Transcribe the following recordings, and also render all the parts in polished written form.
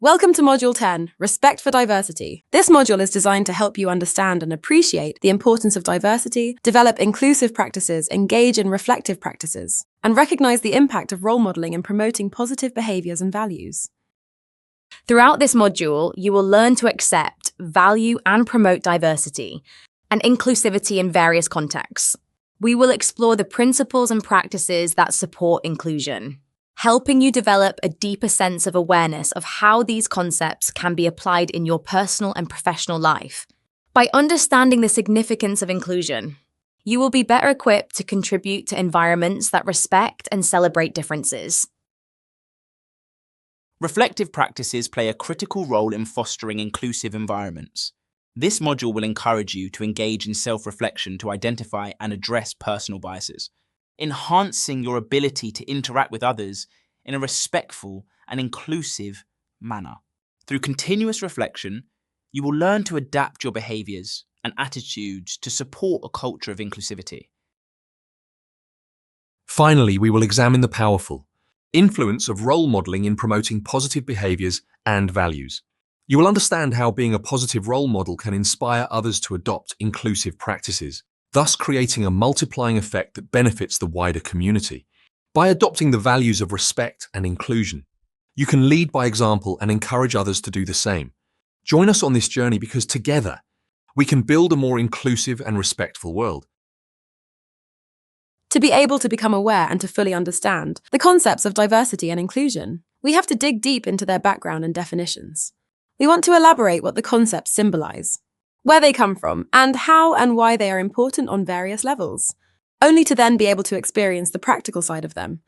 Welcome to Module 10, Respect for Diversity. This module is designed to help you understand and appreciate the importance of diversity, develop inclusive practices, engage in reflective practices, and recognize the impact of role modeling in promoting positive behaviors and values. Throughout this module, you will learn to accept, value, and promote diversity and inclusivity in various contexts. We will explore the principles and practices that support inclusion, helping you develop a deeper sense of awareness of how these concepts can be applied in your personal and professional life. By understanding the significance of inclusion, you will be better equipped to contribute to environments that respect and celebrate differences. Reflective practices play a critical role in fostering inclusive environments. This module will encourage you to engage in self-reflection to identify and address personal biases, enhancing your ability to interact with others in a respectful and inclusive manner. Through continuous reflection, you will learn to adapt your behaviours and attitudes to support a culture of inclusivity. Finally, we will examine the powerful influence of role modelling in promoting positive behaviours and values. You will understand how being a positive role model can inspire others to adopt inclusive practices, thus creating a multiplying effect that benefits the wider community. By adopting the values of respect and inclusion, you can lead by example and encourage others to do the same. Join us on this journey because together, we can build a more inclusive and respectful world. To be able to become aware and to fully understand the concepts of diversity and inclusion, we have to dig deep into their background and definitions. We want to elaborate what the concepts symbolize, where they come from, and how and why they are important on various levels, only to then be able to experience the practical side of them.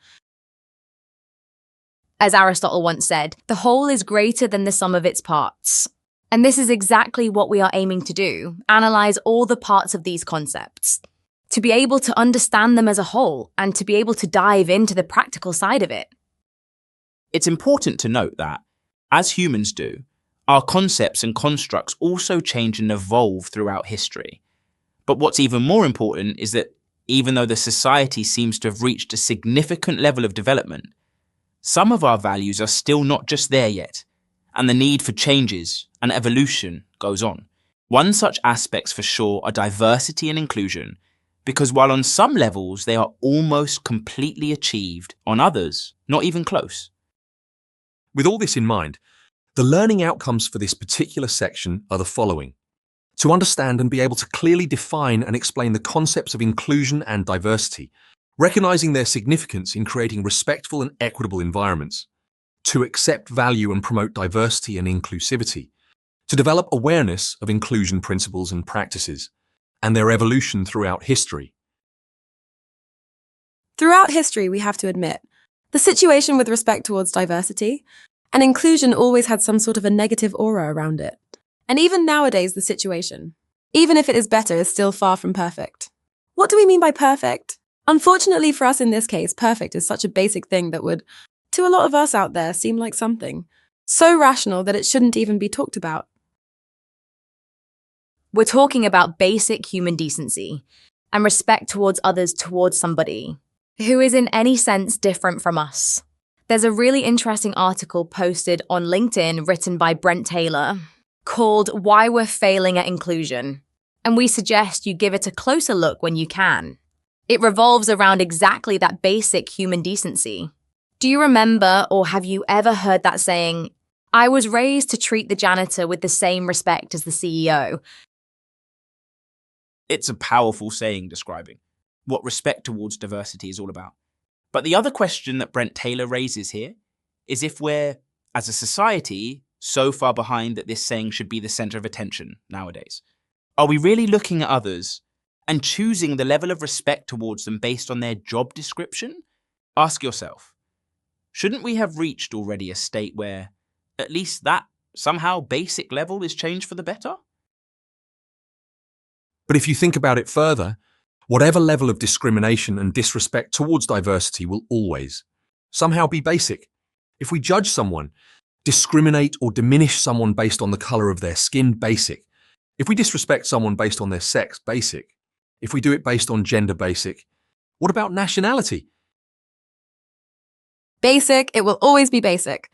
As Aristotle once said, the whole is greater than the sum of its parts. And this is exactly what we are aiming to do, analyze all the parts of these concepts, to be able to understand them as a whole and to be able to dive into the practical side of it. It's important to note that, as humans do, our concepts and constructs also change and evolve throughout history. But what's even more important is that even though the society seems to have reached a significant level of development, some of our values are still not just there yet, and the need for changes and evolution goes on. One such aspects for sure are diversity and inclusion, because while on some levels they are almost completely achieved, on others, not even close. With all this in mind, the learning outcomes for this particular section are the following. To understand and be able to clearly define and explain the concepts of inclusion and diversity, recognizing their significance in creating respectful and equitable environments. To accept, value, and promote diversity and inclusivity. To develop awareness of inclusion principles and practices, and their evolution throughout history. Throughout history, we have to admit, the situation with respect towards diversity and inclusion always had some sort of a negative aura around it. And even nowadays, the situation, even if it is better, is still far from perfect. What do we mean by perfect? Unfortunately for us in this case, perfect is such a basic thing that would, to a lot of us out there, seem like something so rational that it shouldn't even be talked about. We're talking about basic human decency and respect towards others, towards somebody who is in any sense different from us. There's a really interesting article posted on LinkedIn written by Brent Taylor called Why We're Failing at Inclusion, and we suggest you give it a closer look when you can. It revolves around exactly that basic human decency. Do you remember or have you ever heard that saying, "I was raised to treat the janitor with the same respect as the CEO"? It's a powerful saying describing what respect towards diversity is all about. But the other question that Brent Taylor raises here is if we're, as a society, so far behind that this saying should be the centre of attention nowadays. Are we really looking at others and choosing the level of respect towards them based on their job description? Ask yourself, shouldn't we have reached already a state where at least that somehow basic level is changed for the better? But if you think about it further, whatever level of discrimination and disrespect towards diversity will always somehow be basic. If we judge someone, discriminate or diminish someone based on the colour of their skin, basic. If we disrespect someone based on their sex, basic. If we do it based on gender, basic. What about nationality? Basic, it will always be basic.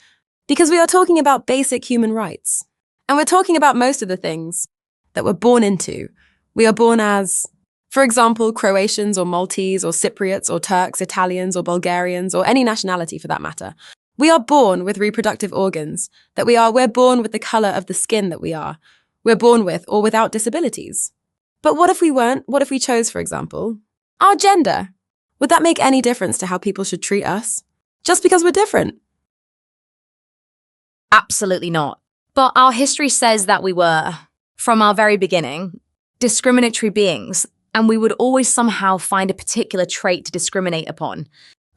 Because we are talking about basic human rights. And we're talking about most of the things that we're born into. We are born as, for example, Croatians or Maltese or Cypriots or Turks, Italians or Bulgarians or any nationality for that matter. We are born with reproductive organs we're born with the color of the skin that we're born with or without disabilities. But what if we weren't? What if we chose, for example, our gender? Would that make any difference to how people should treat us? Just because we're different? Absolutely not. But our history says that we were, from our very beginning, discriminatory beings, and we would always somehow find a particular trait to discriminate upon.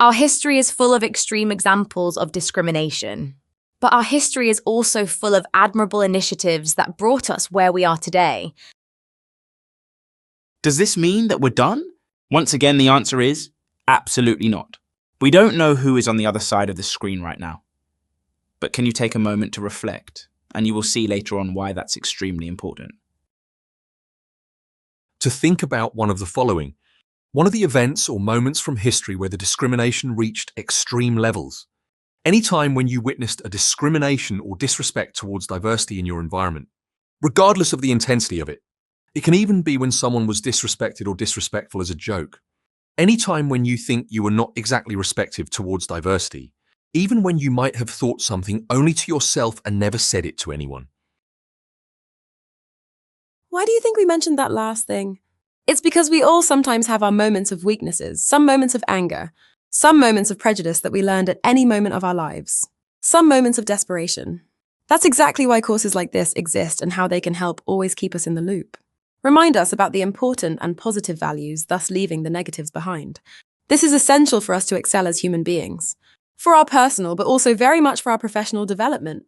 Our history is full of extreme examples of discrimination. But our history is also full of admirable initiatives that brought us where we are today. Does this mean that we're done? Once again, the answer is absolutely not. We don't know who is on the other side of the screen right now. But can you take a moment to reflect? And you will see later on why that's extremely important. To think about one of the following. One of the events or moments from history where the discrimination reached extreme levels. Any time when you witnessed a discrimination or disrespect towards diversity in your environment, regardless of the intensity of it. It can even be when someone was disrespected or disrespectful as a joke. Any time when you think you were not exactly respectful towards diversity, even when you might have thought something only to yourself and never said it to anyone. Why do you think we mentioned that last thing? It's because we all sometimes have our moments of weaknesses, some moments of anger, some moments of prejudice that we learned at any moment of our lives, some moments of desperation. That's exactly why courses like this exist and how they can help always keep us in the loop. Remind us about the important and positive values, thus leaving the negatives behind. This is essential for us to excel as human beings, for our personal, but also very much for our professional development.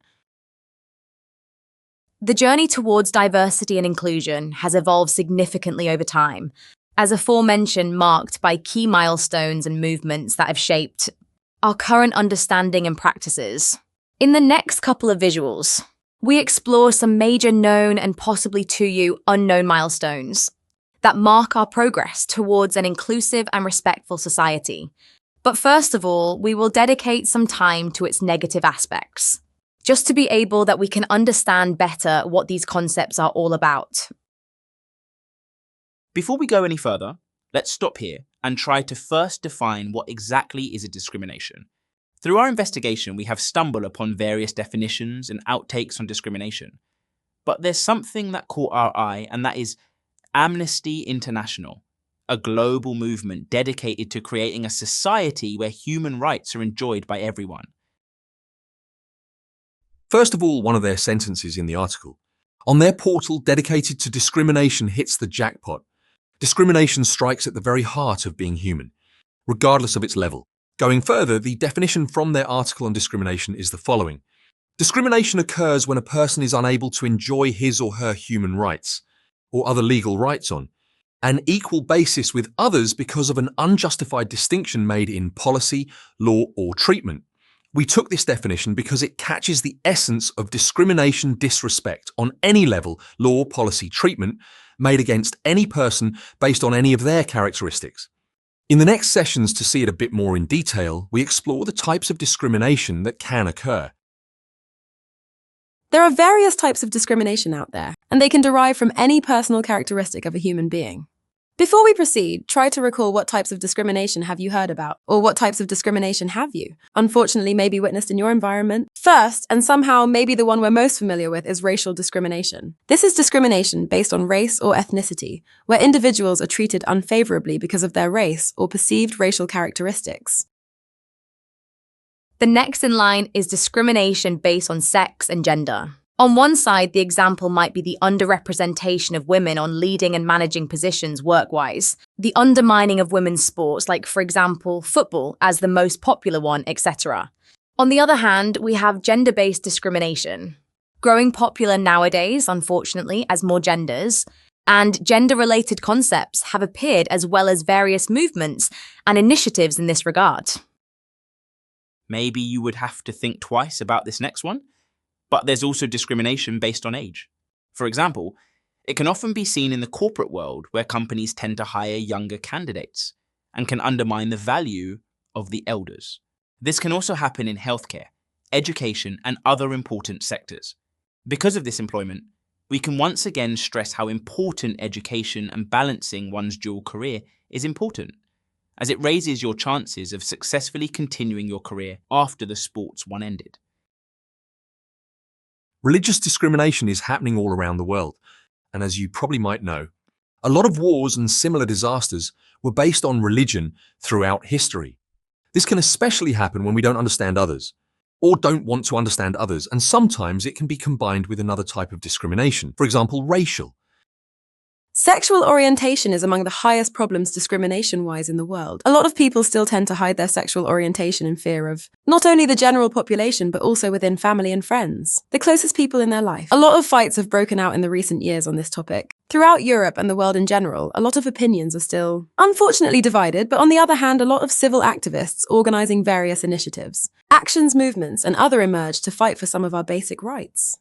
The journey towards diversity and inclusion has evolved significantly over time, as aforementioned marked by key milestones and movements that have shaped our current understanding and practices. In the next couple of visuals, we explore some major known and possibly to you unknown milestones that mark our progress towards an inclusive and respectful society. But first of all, we will dedicate some time to its negative aspects, just to be able that we can understand better what these concepts are all about. Before we go any further, let's stop here and try to first define what exactly is a discrimination. Through our investigation, we have stumbled upon various definitions and outtakes on discrimination. But there's something that caught our eye, and that is Amnesty International, a global movement dedicated to creating a society where human rights are enjoyed by everyone. First of all, one of their sentences in the article. On their portal dedicated to discrimination hits the jackpot. Discrimination strikes at the very heart of being human, regardless of its level. Going further, the definition from their article on discrimination is the following. Discrimination occurs when a person is unable to enjoy his or her human rights, or other legal rights on an equal basis with others because of an unjustified distinction made in policy, law, or treatment. We took this definition because it catches the essence of discrimination, disrespect on any level, law, policy, treatment made against any person based on any of their characteristics. In the next sessions, to see it a bit more in detail, we explore the types of discrimination that can occur. There are various types of discrimination out there, and they can derive from any personal characteristic of a human being. Before we proceed, try to recall what types of discrimination have you heard about, or what types of discrimination have you, unfortunately, maybe witnessed in your environment. First, and somehow maybe the one we're most familiar with, is racial discrimination. This is discrimination based on race or ethnicity, where individuals are treated unfavorably because of their race or perceived racial characteristics. The next in line is discrimination based on sex and gender. On one side, the example might be the underrepresentation of women on leading and managing positions work-wise, the undermining of women's sports, like, for example, football as the most popular one, etc. On the other hand, we have gender-based discrimination, growing popular nowadays, unfortunately, as more genders, and gender-related concepts have appeared as well as various movements and initiatives in this regard. Maybe you would have to think twice about this next one. But there's also discrimination based on age. For example, it can often be seen in the corporate world where companies tend to hire younger candidates and can undermine the value of the elders. This can also happen in healthcare, education, and other important sectors. Because of this employment, we can once again stress how important education and balancing one's dual career is important, as it raises your chances of successfully continuing your career after the sports one ended. Religious discrimination is happening all around the world, and as you probably might know, a lot of wars and similar disasters were based on religion throughout history. This can especially happen when we don't understand others, or don't want to understand others, and sometimes it can be combined with another type of discrimination, for example, racial. Sexual orientation is among the highest problems discrimination-wise in the world. A lot of people still tend to hide their sexual orientation in fear of not only the general population, but also within family and friends, the closest people in their life. A lot of fights have broken out in the recent years on this topic. Throughout Europe and the world in general, a lot of opinions are still, unfortunately, divided, but on the other hand, a lot of civil activists organizing various initiatives, actions, movements, and other emerge to fight for some of our basic rights.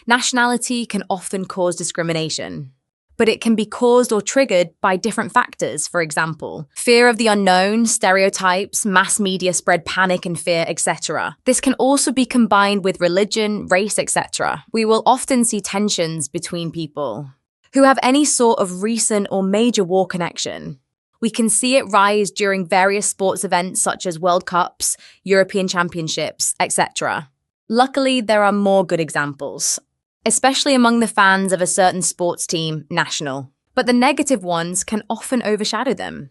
Nationality can often cause discrimination, but it can be caused or triggered by different factors. For example, fear of the unknown, stereotypes, mass media spread panic and fear, etc. This can also be combined with religion, race, etc. We will often see tensions between people who have any sort of recent or major war connection. We can see it rise during various sports events such as World Cups, European Championships, etc. Luckily, there are more good examples, especially among the fans of a certain sports team, national. But the negative ones can often overshadow them.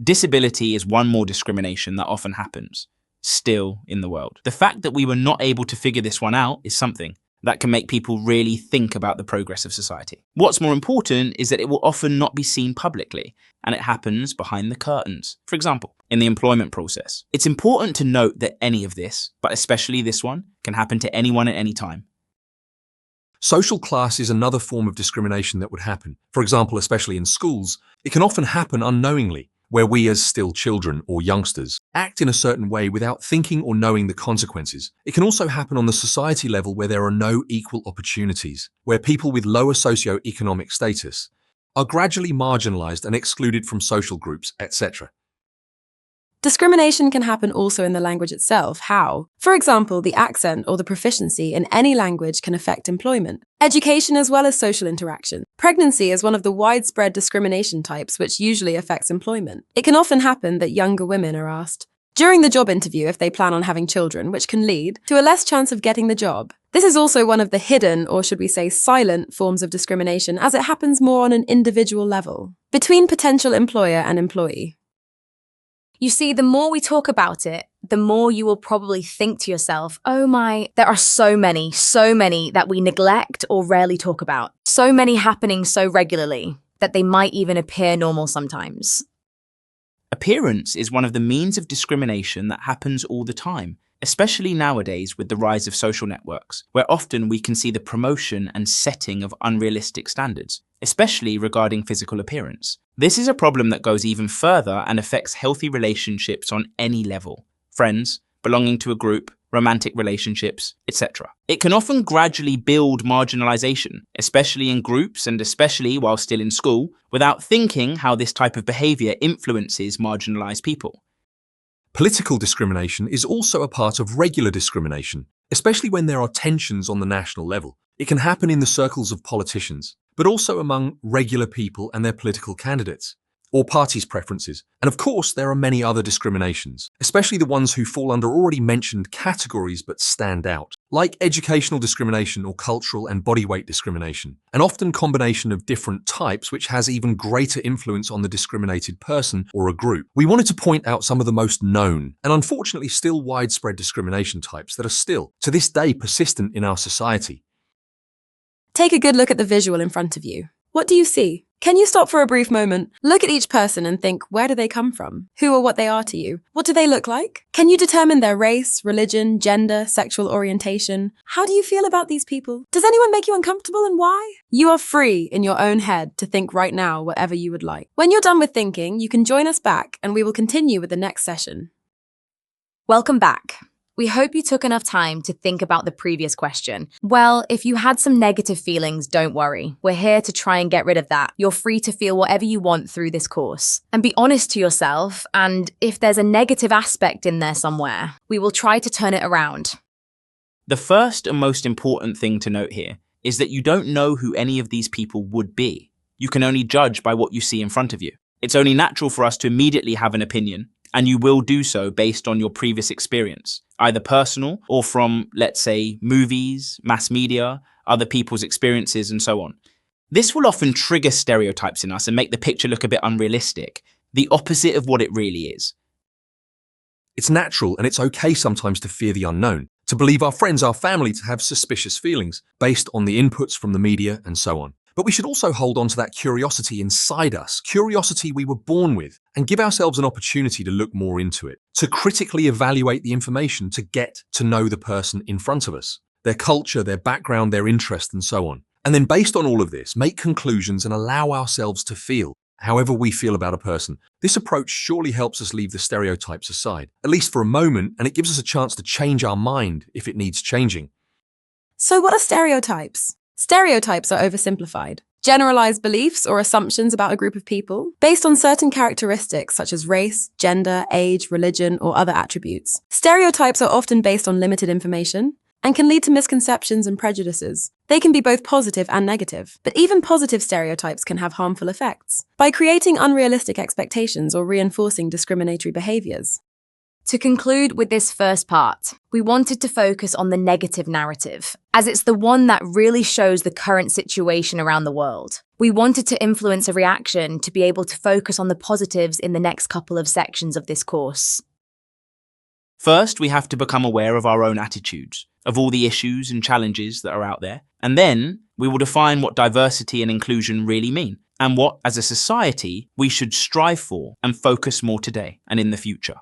Disability is one more discrimination that often happens, still in the world. The fact that we were not able to figure this one out is something that can make people really think about the progress of society. What's more important is that it will often not be seen publicly, and it happens behind the curtains. For example, in the employment process. It's important to note that any of this, but especially this one, can happen to anyone at any time. Social class is another form of discrimination that would happen. For example, especially in schools, it can often happen unknowingly, where we as still children or youngsters act in a certain way without thinking or knowing the consequences. It can also happen on the society level where there are no equal opportunities, where people with lower socio-economic status are gradually marginalized and excluded from social groups, etc. Discrimination can happen also in the language itself. How? For example, the accent or the proficiency in any language can affect employment, education, as well as social interaction. Pregnancy is one of the widespread discrimination types which usually affects employment. It can often happen that younger women are asked during the job interview if they plan on having children, which can lead to a less chance of getting the job. This is also one of the hidden, or should we say silent, forms of discrimination, as it happens more on an individual level, between potential employer and employee. You see, the more we talk about it, the more you will probably think to yourself, oh my, there are so many that we neglect or rarely talk about. So many happening so regularly that they might even appear normal sometimes. Appearance is one of the means of discrimination that happens all the time, especially nowadays with the rise of social networks, where often we can see the promotion and setting of unrealistic standards, especially regarding physical appearance. This is a problem that goes even further and affects healthy relationships on any level: friends, belonging to a group, romantic relationships, etc. It can often gradually build marginalization, especially in groups and especially while still in school, without thinking how this type of behavior influences marginalized people. Political discrimination is also a part of regular discrimination, especially when there are tensions on the national level. It can happen in the circles of politicians, but also among regular people and their political candidates, or parties' preferences. And of course, there are many other discriminations, especially the ones who fall under already mentioned categories but stand out, like educational discrimination or cultural and body weight discrimination, an often combination of different types which has even greater influence on the discriminated person or a group. We wanted to point out some of the most known and unfortunately still widespread discrimination types that are still, to this day, persistent in our society. Take a good look at the visual in front of you. What do you see? Can you stop for a brief moment, look at each person and think, where do they come from? Who or what they are to you? What do they look like? Can you determine their race, religion, gender, sexual orientation? How do you feel about these people? Does anyone make you uncomfortable and why? You are free in your own head to think right now whatever you would like. When you're done with thinking, you can join us back and we will continue with the next session. Welcome back. We hope you took enough time to think about the previous question. Well, if you had some negative feelings, don't worry. We're here to try and get rid of that. You're free to feel whatever you want through this course. And be honest to yourself, and if there's a negative aspect in there somewhere, we will try to turn it around. The first and most important thing to note here is that you don't know who any of these people would be. You can only judge by what you see in front of you. It's only natural for us to immediately have an opinion, and you will do so based on your previous experience, either personal or from, let's say, movies, mass media, other people's experiences, and so on. This will often trigger stereotypes in us and make the picture look a bit unrealistic, the opposite of what it really is. It's natural and it's okay sometimes to fear the unknown, to believe our friends, our family, to have suspicious feelings based on the inputs from the media and so on. But we should also hold on to that curiosity inside us, curiosity we were born with, and give ourselves an opportunity to look more into it, to critically evaluate the information, to get to know the person in front of us, their culture, their background, their interest, and so on. And then based on all of this, make conclusions and allow ourselves to feel however we feel about a person. This approach surely helps us leave the stereotypes aside, at least for a moment, and it gives us a chance to change our mind if it needs changing. So what are stereotypes? Stereotypes are oversimplified, generalized beliefs or assumptions about a group of people based on certain characteristics such as race, gender, age, religion, or other attributes. Stereotypes are often based on limited information and can lead to misconceptions and prejudices. They can be both positive and negative, but even positive stereotypes can have harmful effects by creating unrealistic expectations or reinforcing discriminatory behaviors. To conclude with this first part, we wanted to focus on the negative narrative, as it's the one that really shows the current situation around the world. We wanted to influence a reaction to be able to focus on the positives in the next couple of sections of this course. First, we have to become aware of our own attitudes, of all the issues and challenges that are out there. And then we will define what diversity and inclusion really mean, and what, as a society, we should strive for and focus more today and in the future.